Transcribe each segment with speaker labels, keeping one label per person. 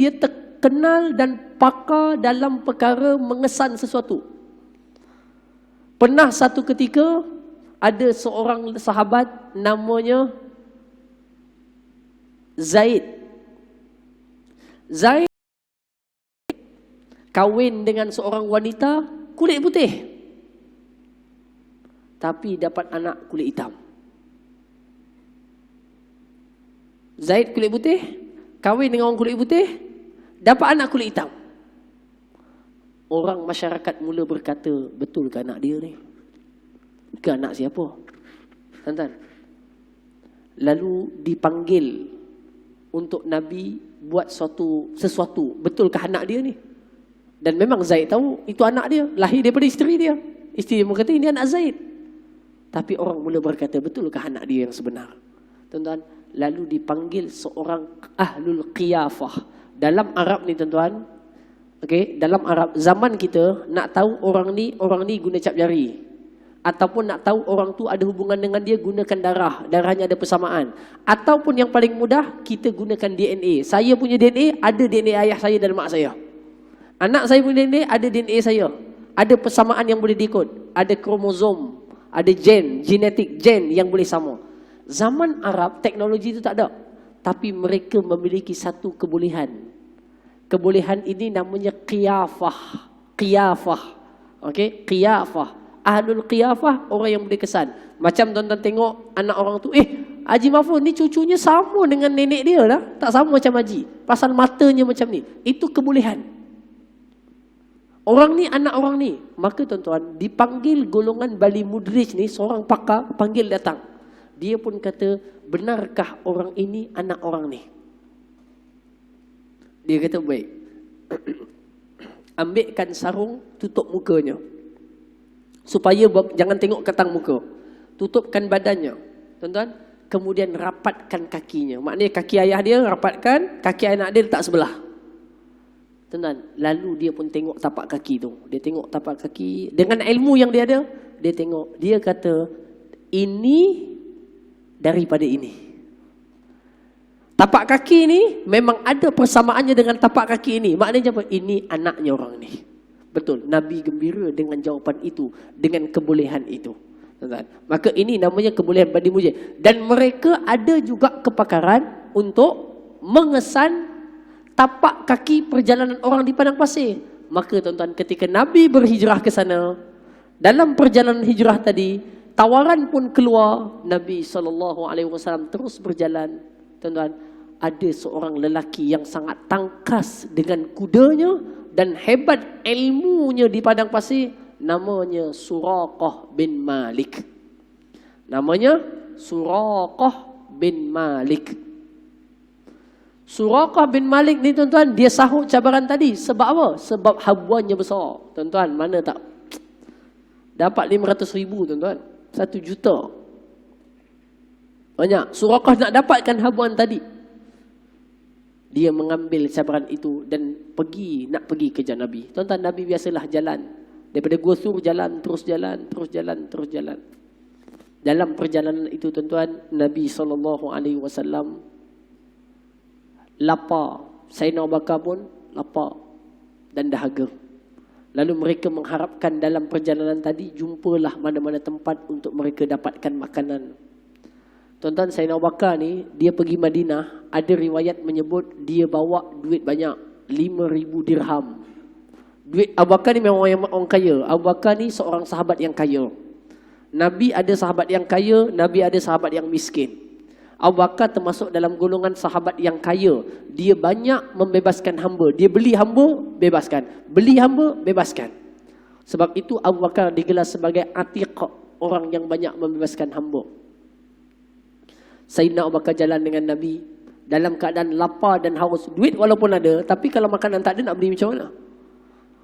Speaker 1: dia terkenal dan pakar dalam perkara mengesan sesuatu. Pernah satu ketika ada seorang sahabat namanya Zaid. Zaid kahwin dengan seorang wanita kulit putih, tapi dapat anak kulit hitam. Zaid kulit putih, kahwin dengan orang kulit putih, dapat anak kulit hitam. Orang masyarakat mula berkata, betul ke anak dia ni? Ke anak siapa? Tuan-tuan. Lalu dipanggil untuk Nabi buat sesuatu. Betul ke anak dia ni? Dan memang Zaid tahu itu anak dia, lahir daripada isteri dia. Isteri dia berkata ini anak Zaid. Tapi orang mula berkata, betul ke anak dia yang sebenar? Tuan-tuan, lalu dipanggil seorang ahlul qiyafah. Dalam Arab ni tuan-tuan, okey, dalam Arab zaman kita nak tahu orang ni guna cap jari, ataupun nak tahu orang tu ada hubungan dengan dia gunakan darahnya ada persamaan, ataupun yang paling mudah kita gunakan DNA. Saya punya DNA ada DNA ayah saya dan mak saya. Anak saya punya DNA ada DNA saya. Ada persamaan yang boleh diikut, ada kromosom, ada genetik gen yang boleh sama. Zaman Arab teknologi itu tak ada, tapi mereka memiliki satu kebolehan. Kebolehan ini namanya qiyafah. Qiyafah. Okey, qiyafah. Ahlul qiyafah, orang yang boleh kesan. Macam tuan-tuan tengok anak orang tu, Haji Mahfuz ni cucunya sama dengan nenek dia lah. Tak sama macam Haji. Pasal matanya macam ni. Itu kebolehan. Orang ni anak orang ni. Maka tuan-tuan, dipanggil golongan Bali Mudrij ni, seorang pakar panggil datang. Dia pun kata, benarkah orang ini anak orang ni? Dia kata, baik. Ambilkan sarung, tutup mukanya. Supaya jangan tengok ketang muka. Tutupkan badannya. Tuan-tuan, kemudian rapatkan kakinya. Maknanya kaki ayah dia rapatkan, kaki anak dia letak sebelah. Tuan-tuan, lalu dia pun tengok tapak kaki tu. Dia tengok tapak kaki. Dengan ilmu yang dia ada, dia tengok. Dia kata, ini daripada ini. Tapak kaki ni memang ada persamaannya dengan tapak kaki ini. Maknanya apa? Ini anaknya orang ni. Betul. Nabi gembira dengan jawapan itu, dengan kebolehan itu. Maka ini namanya kebolehan Bani Mudrij. Dan mereka ada juga kepakaran untuk mengesan tapak kaki perjalanan orang di padang pasir. Maka tuan-tuan, ketika Nabi berhijrah ke sana, dalam perjalanan hijrah tadi, tawaran pun keluar. Nabi SAW terus berjalan. Tuan-tuan, ada seorang lelaki yang sangat tangkas dengan kudanya dan hebat ilmunya di padang pasir. Namanya Suraqah bin Malik. Namanya Suraqah bin Malik. Suraqah bin Malik ni tuan-tuan, dia sahut cabaran tadi. Sebab apa? Sebab habuannya besar. Tuan-tuan, mana tak? Dapat 500,000 tuan-tuan. 1 juta. Banyak. Suraqah nak dapatkan habuan tadi. Dia mengambil cabaran itu dan nak pergi kejar Nabi. Tuan-tuan, Nabi biasalah jalan. Daripada Gua Sur jalan, terus jalan, terus jalan, terus jalan. Dalam perjalanan itu tuan-tuan, Nabi SAW lapar. Sayyidina Abu Bakar pun lapar dan dahaga. Lalu mereka mengharapkan dalam perjalanan tadi, jumpalah mana-mana tempat untuk mereka dapatkan makanan. Tuan-tuan, Sayyidina Abu Bakar ni, dia pergi Madinah, ada riwayat menyebut dia bawa duit banyak, 5,000 dirham. Duit Abu Bakar ni memang orang kaya. Abu Bakar ni seorang sahabat yang kaya. Nabi ada sahabat yang kaya, Nabi ada sahabat yang miskin. Abu Bakar termasuk dalam golongan sahabat yang kaya. Dia banyak membebaskan hamba. Dia beli hamba, bebaskan. Beli hamba, bebaskan. Sebab itu Abu Bakar digelar sebagai atiq, orang yang banyak membebaskan hamba. Sayyidina Abu Bakar jalan dengan Nabi dalam keadaan lapar dan haus. Duit walaupun ada, tapi kalau makanan tak ada nak beli macam mana?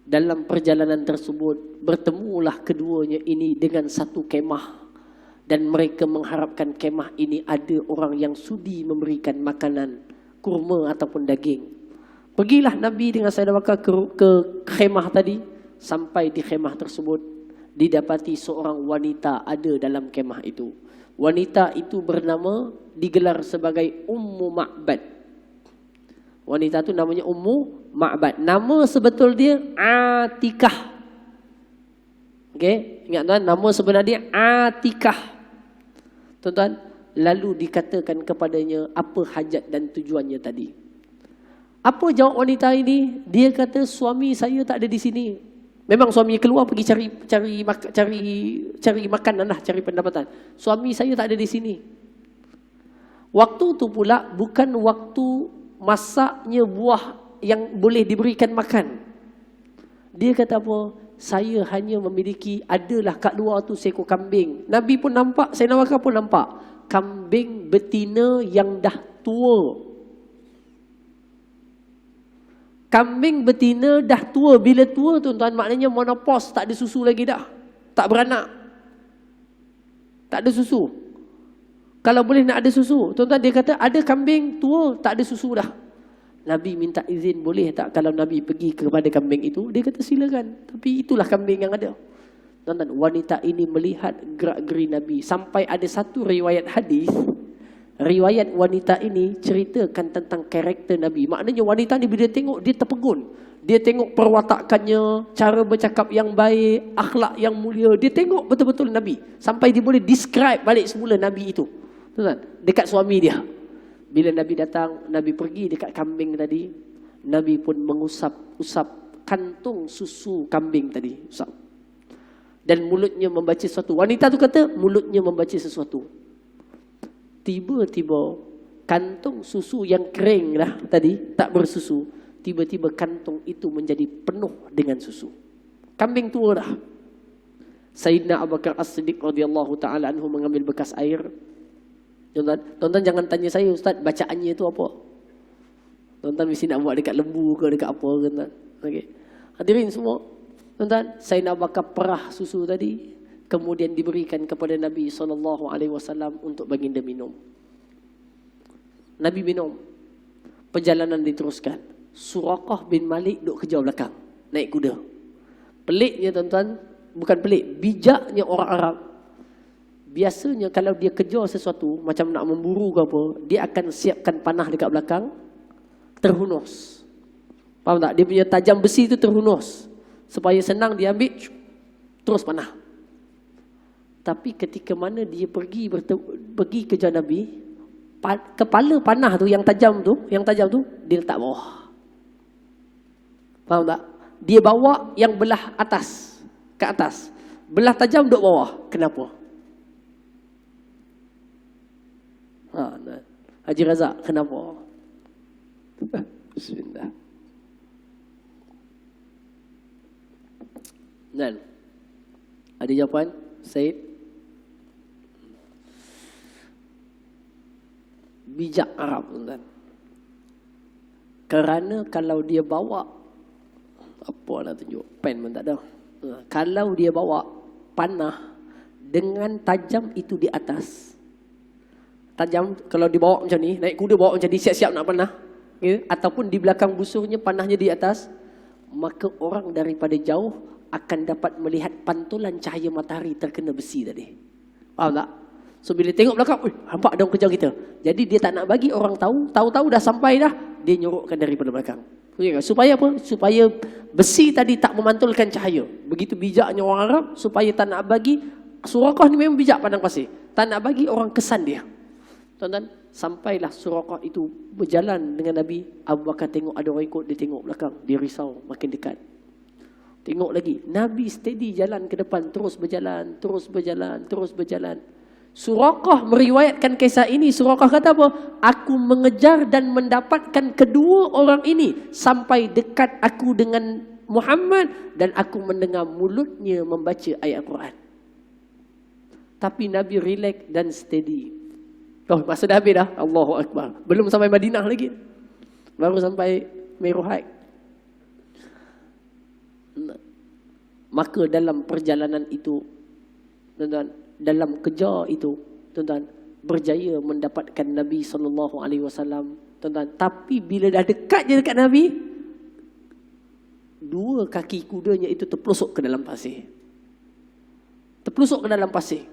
Speaker 1: Dalam perjalanan tersebut, bertemulah keduanya ini dengan satu kemah. Dan mereka mengharapkan kemah ini ada orang yang sudi memberikan makanan, kurma ataupun daging. Pergilah Nabi dengan Sayyidina Abu Bakar ke khemah tadi. Sampai di khemah tersebut, didapati seorang wanita ada dalam kemah itu. Wanita itu bernama, digelar sebagai Ummu Ma'bad. Wanita tu namanya Ummu Ma'bad. Nama sebetul dia Atikah. Okey, ingat tuan, nama sebenar dia Atikah. Tuan-tuan, lalu dikatakan kepadanya apa hajat dan tujuannya tadi. Apa jawab wanita ini? Dia kata, suami saya tak ada di sini. Memang suami keluar pergi cari makanan lah, cari pendapatan. Suami saya tak ada di sini. Waktu tu pula bukan waktu masaknya buah yang boleh diberikan makan. Dia kata apa? Saya hanya memiliki, adalah kat luar tu seekor kambing. Nabi pun nampak, Sayyidina Bakar pun nampak. Kambing betina yang dah tua. Kambing betina dah tua. Bila tua tuan-tuan, maknanya menopause, tak ada susu lagi dah. Tak beranak. Tak ada susu. Kalau boleh nak ada susu. Tuan-tuan, dia kata ada kambing tua, tak ada susu dah. Nabi minta izin, boleh tak kalau Nabi pergi kepada kambing itu? Dia kata silakan. Tapi itulah kambing yang ada. Tuan-tuan, wanita ini melihat gerak-geri Nabi. Sampai ada satu riwayat hadis. Riwayat wanita ini ceritakan tentang karakter Nabi. Maknanya wanita ni bila dia tengok, dia terpegun. Dia tengok perwatakannya, cara bercakap yang baik, akhlak yang mulia. Dia tengok betul-betul Nabi. Sampai dia boleh describe balik semula Nabi itu. Tuan-tuan, dekat suami dia. Bila Nabi datang, Nabi pergi dekat kambing tadi. Nabi pun mengusap-usap kantung susu kambing tadi. Usap. Dan mulutnya membaca sesuatu. Wanita tu kata, mulutnya membaca sesuatu. Tiba-tiba kantung susu yang kering lah tadi, tak bersusu, tiba-tiba kantung itu menjadi penuh dengan susu. Kambing tua dah. Sayyidina Abu Bakar As-Siddiq radhiyallahu taala anhu mengambil bekas air. Tuan-tuan jangan tanya saya, Ustaz, bacaannya itu apa? Tuan-tuan mesti nak buat dekat lembu ke dekat apa ke, tuan? Okey. Hadirin semua. Tuan-tuan, Sayyidina Abu Bakar perah susu tadi, kemudian diberikan kepada Nabi SAW untuk baginda minum. Nabi minum. Perjalanan diteruskan. Suraqah bin Malik duduk kejar belakang, naik kuda. Peliknya tuan-tuan, bukan pelik, bijaknya orang Arab. Biasanya kalau dia kejar sesuatu, macam nak memburu ke apa, dia akan siapkan panah dekat belakang, terhunus. Faham tak? Dia punya tajam besi itu terhunus. Supaya senang dia ambil, terus panah. Tapi ketika mana dia pergi kejar Nabi, kepala panah tu yang tajam tu dia letak bawah. Faham tak? Dia bawa yang belah atas ke atas. Belah tajam duduk bawah. Kenapa? Haji Razak, kenapa? Bismillah. Dan ada jawapan, Said? Bijak Arab, tuan-tuan. Kerana kalau dia bawa, apa nak tunjuk, pen pun tak ada. Kalau dia bawa panah dengan tajam itu di atas, tajam kalau dibawa macam ni, naik kuda bawa macam ni, siap-siap nak panah, ya? Ataupun di belakang busurnya panahnya di atas, maka orang daripada jauh akan dapat melihat pantulan cahaya matahari terkena besi tadi. Faham tak? So bila tengok belakang, nampak ada orang kejar kita. Jadi dia tak nak bagi orang tahu dah sampai dah, dia nyorokkan daripada belakang. Supaya apa? Supaya besi tadi tak memantulkan cahaya. Begitu bijaknya orang Arab, supaya tak nak bagi, Suraqah ni memang bijak padang pasir, tak nak bagi orang kesan dia. Tuan-tuan, sampailah Suraqah itu berjalan dengan Nabi. Abu Bakar tengok ada orang ikut, dia tengok belakang, dia risau, makin dekat. Tengok lagi, Nabi steady jalan ke depan, terus berjalan. Suraqah meriwayatkan kisah ini. Suraqah kata apa? Aku mengejar dan mendapatkan kedua orang ini sampai dekat aku dengan Muhammad, dan aku mendengar mulutnya membaca ayat Quran. Tapi Nabi relax dan steady. Masa dah habis dah. Allahu Akbar. Belum sampai Madinah lagi. Baru sampai Meruhai. Maka dalam perjalanan itu, tuan-tuan, dalam kejar itu, tuan-tuan, berjaya mendapatkan Nabi SAW, tuan-tuan. Tapi bila dah dekat je dekat Nabi, dua kaki kudanya itu terpelosok ke dalam pasir. Terpelosok ke dalam pasir.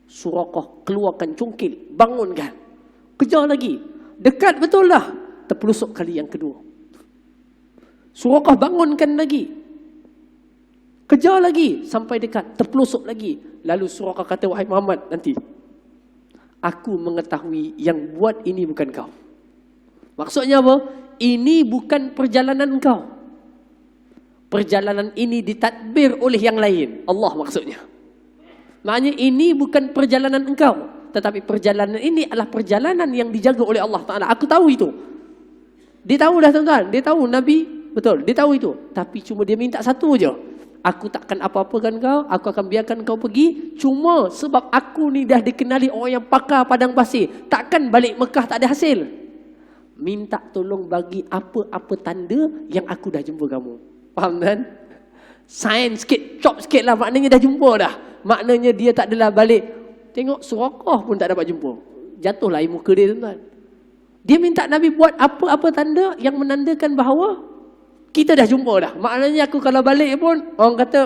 Speaker 1: Suraqah keluarkan cungkil, bangunkan. Kejar lagi. Dekat betul dah. terpelusuk kali yang kedua. Suraqah bangunkan lagi. Kejar lagi sampai dekat, terpelusuk lagi. Lalu Suraqah kata, wahai Muhammad, nanti aku mengetahui yang buat ini bukan kau. Maksudnya apa? Ini bukan perjalanan kau. Perjalanan ini ditadbir oleh yang lain. Allah maksudnya. Maknanya ini bukan perjalanan engkau, tetapi perjalanan ini adalah perjalanan yang dijaga oleh Allah Ta'ala. Aku tahu itu. Dia tahu dah tuan-tuan. Dia tahu Nabi, betul. Dia tahu itu. Tapi cuma dia minta satu je. Aku takkan apa-apakan kau. Aku akan biarkan kau pergi. Cuma sebab aku ni dah dikenali orang yang pakar padang pasir. Takkan balik Mekah tak ada hasil. Minta tolong bagi apa-apa tanda yang aku dah jumpa kamu. Faham kan? Sains sikit, chop sikit lah. Maknanya dah jumpa dah. Maknanya dia tak adalah balik. Tengok Suraqah pun tak dapat jumpa. Jatuhlah air muka dia tuan-tuan. Dia minta Nabi buat apa-apa tanda yang menandakan bahawa kita dah jumpa dah. Maknanya aku kalau balik pun orang kata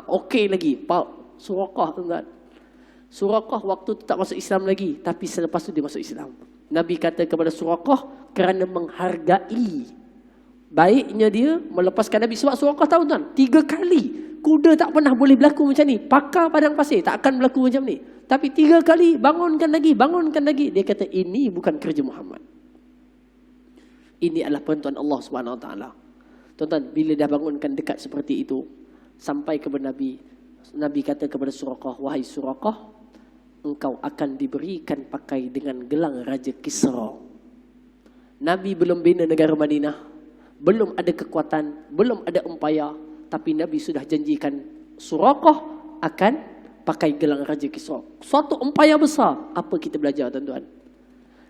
Speaker 1: okey lagi. Suraqah tuan-tuan. Suraqah waktu tu tak masuk Islam lagi, tapi selepas tu dia masuk Islam. Nabi kata kepada Suraqah kerana menghargai baiknya dia melepaskan Nabi. Sebab Suraqah tahu tuan, 3 kali kuda tak pernah boleh berlaku macam ni. Pakar padang pasir tak akan berlaku macam ni. Tapi 3 kali bangunkan lagi. Dia kata ini bukan kerja Muhammad. Ini adalah bantuan Allah Subhanahu Wa Taala. Tuan-tuan, bila dah bangunkan dekat seperti itu, sampai kepada Nabi, Nabi kata kepada Suraqah, wahai Suraqah, engkau akan diberikan pakai dengan gelang Raja Kisra. Nabi belum bina negara Madinah, belum ada kekuatan, belum ada empayar, tapi Nabi sudah janjikan Suraqah akan pakai gelang Raja Kisra. Suatu empayar besar. Apa kita belajar tuan-tuan?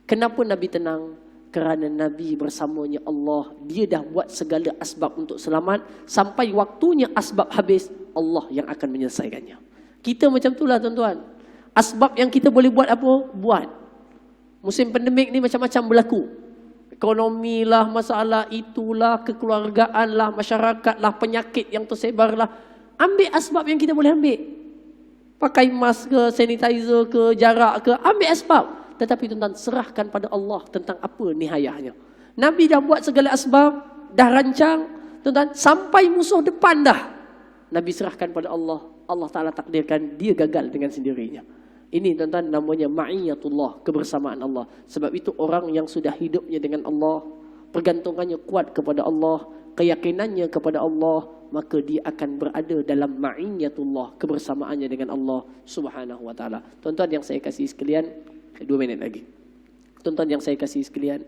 Speaker 1: Kenapa Nabi tenang? Kerana Nabi bersamanya Allah. Dia dah buat segala asbab untuk selamat. Sampai waktunya asbab habis, Allah yang akan menyelesaikannya. Kita macam itulah tuan-tuan. Asbab yang kita boleh buat apa? Buat. Musim pandemik ni macam-macam berlaku. Ekonomi lah, masalah itulah, kekeluargaan lah, masyarakat lah, penyakit yang tersebar lah. Ambil asbab yang kita boleh ambil. Pakai mask ke, sanitizer ke, jarak ke, ambil asbab. Tetapi tuan-tuan, serahkan pada Allah tentang apa nihayahnya. Nabi dah buat segala asbab, dah rancang, tuan-tuan, sampai musuh depan dah. Nabi serahkan pada Allah. Allah Ta'ala takdirkan dia gagal dengan sendirinya. Ini tuan-tuan namanya ma'iyatullah, kebersamaan Allah. Sebab itu orang yang sudah hidupnya dengan Allah, pergantungannya kuat kepada Allah, keyakinannya kepada Allah, maka dia akan berada dalam ma'iyatullah, kebersamaannya dengan Allah Subhanahu Wa Ta'ala. Tuan-tuan yang saya kasih sekalian, 2 minit lagi. Tuan-tuan yang saya kasih sekalian,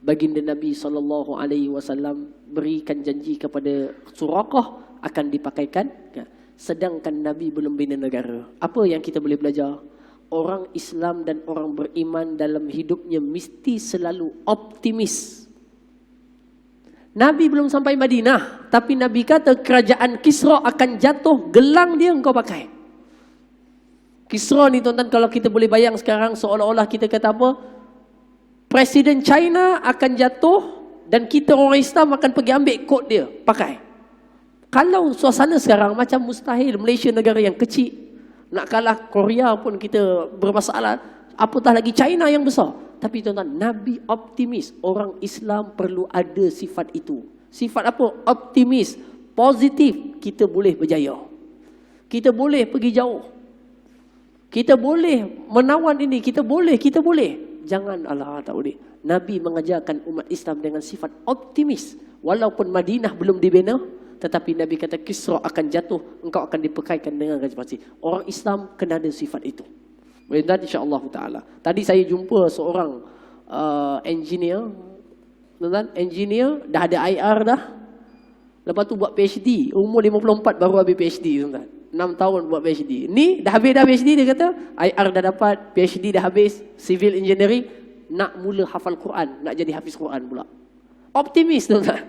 Speaker 1: baginda Nabi SAW berikan janji kepada Suraqah akan dipakaikan. Sedangkan Nabi belum bina negara. Apa yang kita boleh belajar? Orang Islam dan orang beriman dalam hidupnya mesti selalu optimis. Nabi belum sampai Madinah, tapi Nabi kata kerajaan Kisra akan jatuh, gelang dia engkau pakai. Kisra ni tuan-tuan, kalau kita boleh bayang sekarang, seolah-olah kita kata apa? Presiden China akan jatuh dan kita orang Islam akan pergi ambil kod dia, pakai. Kalau suasana sekarang macam mustahil, Malaysia negara yang kecil, nak kalah Korea pun kita bermasalah, apatah lagi China yang besar. Tapi tuan-tuan, Nabi optimis. Orang Islam perlu ada sifat itu. Sifat apa? Optimis, positif. Kita boleh berjaya. Kita boleh pergi jauh. Kita boleh menawan ini. Kita boleh. Jangan Allah tak boleh. Nabi mengajarkan umat Islam dengan sifat optimis. Walaupun Madinah belum dibina, tetapi Nabi kata Kisra akan jatuh, engkau akan dipekaikan dengan Raja Pasir. Orang Islam kena ada sifat itu. Mudah-mudahan insya-Allah taala. Tadi saya jumpa seorang engineer. Tuan-tuan, engineer dah ada IR dah. Lepas tu buat PhD, umur 54 baru habis PhD tuan-tuan. 6 tahun buat PhD. Ni dah habis dah PhD, dia kata IR dah dapat, PhD dah habis, civil engineering, nak mula hafal Quran, nak jadi hafiz Quran pula. Optimis tuan-tuan.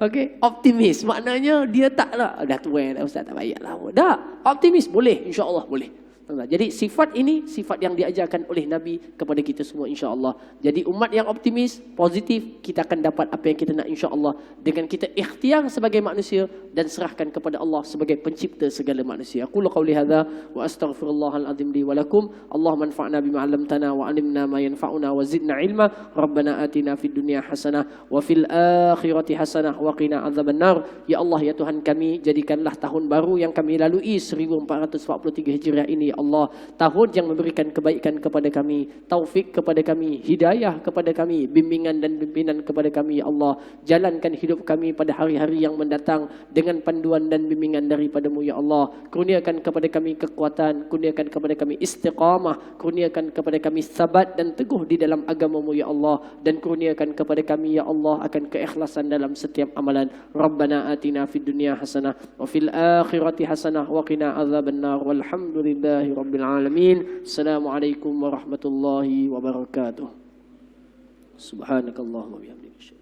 Speaker 1: Okey, optimis. Maknanya dia taklah dah tua dah ustaz, tak payahlah. Dah, optimis boleh, insya-Allah boleh. Jadi sifat ini sifat yang diajarkan oleh Nabi kepada kita semua insya-Allah. Jadi umat yang optimis, positif, kita akan dapat apa yang kita nak insya-Allah dengan kita ikhtiar sebagai manusia dan serahkan kepada Allah sebagai pencipta segala manusia. Aku qauli hadza wa astaghfirullahal azim li wa lakum. Allahumma anfa'na bima 'allamtana wa 'allimna ma yanfa'una wa zidna 'ilma. Rabbana atina fid dunya hasanah wa fil akhirati hasanah wa qina adzabannar. Ya Allah, ya Tuhan kami, jadikanlah tahun baru yang kami lalui 1443 Hijriah ini Allah, tahun yang memberikan kebaikan kepada kami, taufik kepada kami, hidayah kepada kami, bimbingan dan pimpinan kepada kami, ya Allah. Jalankan hidup kami pada hari-hari yang mendatang dengan panduan dan bimbingan daripadamu, ya Allah. Kurniakan kepada kami kekuatan, kurniakan kepada kami istiqamah, kurniakan kepada kami sabat dan teguh di dalam agamamu, ya Allah. Dan kurniakan kepada kami, ya Allah, akan keikhlasan dalam setiap amalan. Rabbana atina fid dunya hasanah wa fil akhirati hasanah wa qina adzabannar. Walhamdulillahi Rabbil alamin. Assalamualaikum warahmatullahi wabarakatuh. Subhanakallahumma wa bihamdika.